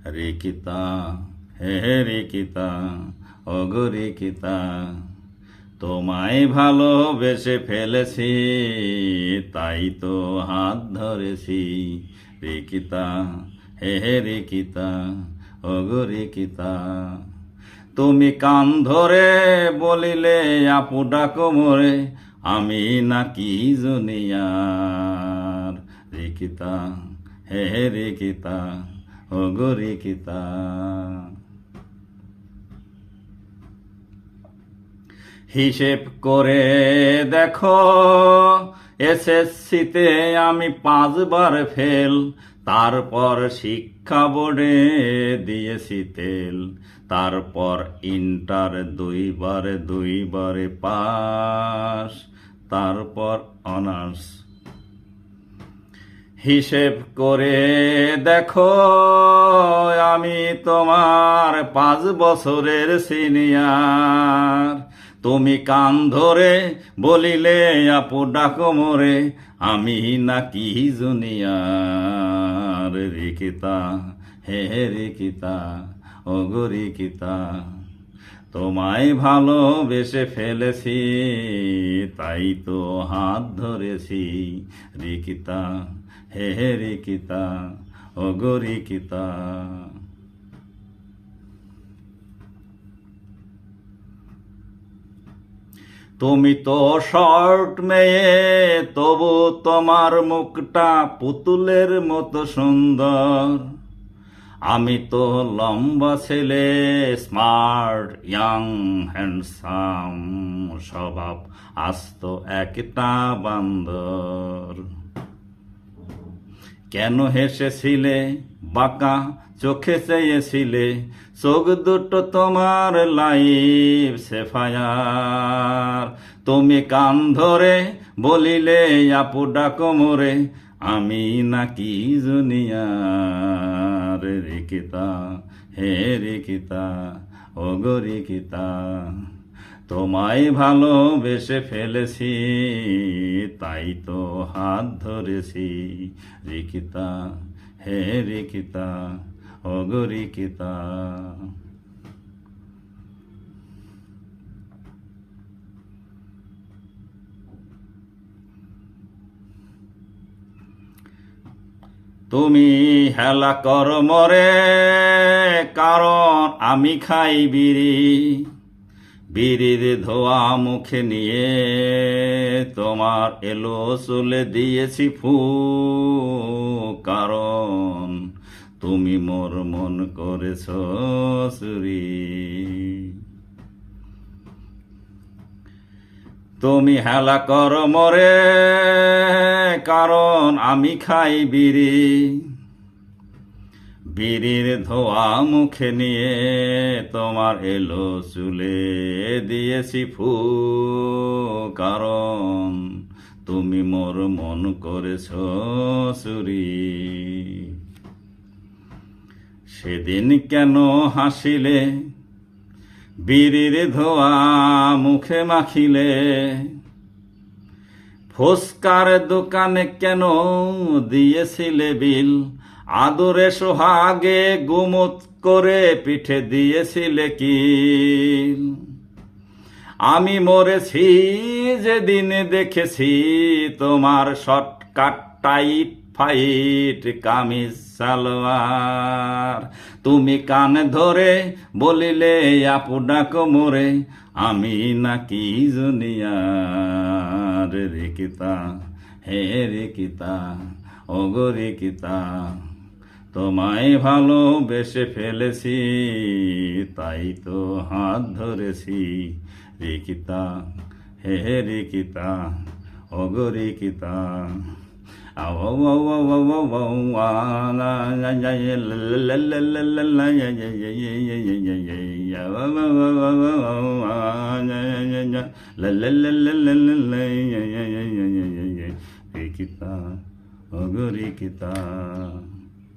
রিকিতা হে রিকিতা ওগো রিকিতা, তোমায় ভালোবেসে ফেলেছি, তাই তো হাত ধরেছি। রিকিতা হে রিকিতা ওগো রিকিতা, তুমি কান ধরে বলিলে আপু ডাকো মোরে, আমি নাকি জুনিয়ার। রিকিতা হে রিকিতা ওগো রিকিতা। হিসেব করে দেখো, এসএসসিতে আমি 5 বার ফেল, তারপর শিক্ষা বোর্ডে দিয়েছি তেল, তারপর ইন্টার 2 বারে পাস, তারপর অনার্স। হিসেব করে দেখো, আমি তোমার 5 বছরের সিনিয়র, তুমি কান ধরে বলিলে আপু ডাকো মোরে, আমি নাকি জুনিয়র। রিকিতা হে রিকিতা ওগো রিকিতা, তোমায় ভালোবেসে ফেলেছি, তাই তো হাত ধরেছি। রিকিতা হে রিকিতা ওগো রিকিতা। তুমি তো শর্ট মেয়ে, তবু তোমার মুখটা পুতুলের মতো সুন্দর। আমি তো লম্বা ছেলে, স্মার্ট ইয়াং হ্যান্ডসাম, স্বভাব আস্ত একটা বান্দর। কেন হেসেছিলে বাঁকা চোখে চেয়েছিলে, চোখ দুটো তোমার লাইফ সেফায়ার। তুমি কান ধরে বলিলে আপু ডাকো মোরে, আমি নাকি জুনিয়র। রিকিতা হে রিকিতা ওগো রিকিতা, তোমায় ভালোবেসে ফেলেছি, তাই তো হাত ধরেছি। রিকিতা হে রিকিতা ওগো রিকিতা। তুমি হেলা কর মরে, কারণ আমি খাই বিড়ি। বিড়ির ধোয়া মুখে নিয়ে তোমার এলো চুলে দিয়েছি ফু, কারণ তুমি মোর মন করেছ চুরি। তুমি হেলা কর মরে, কারণ আমি খাই বিড়ি। বিড়ির ধোয়া মুখে নিয়ে তোমার এলো চুলে দিয়েছি ফু, কারণ তুমি মোর মন করেছ চুরি। সেদিন কেন হাসিলে, বিড়ির ধোয়া মুখে মাখিলে। ফুসকার দোকানে কেন দিয়েছিলে বিল, আদরে সোহাগে গুমত করে পিঠে দিয়েছিলে কিল। আমি মরেছি যেদিন দেখেছি তোমার shortcut tight fight kameez salwar. তুমি কান ধরে বলিলে আপু ডাকো মোরে, আমি নাকি জুনিয়র। রিকিতা হে রিকিতা ওগো রিকিতা, তোমায় ভালোবেসে ফেলেছি, তাই তো হাত ধরেছি। রিকিতা হে রিকিতা ওগো রিকিতা। রিকিতা ওগো রিকিতা।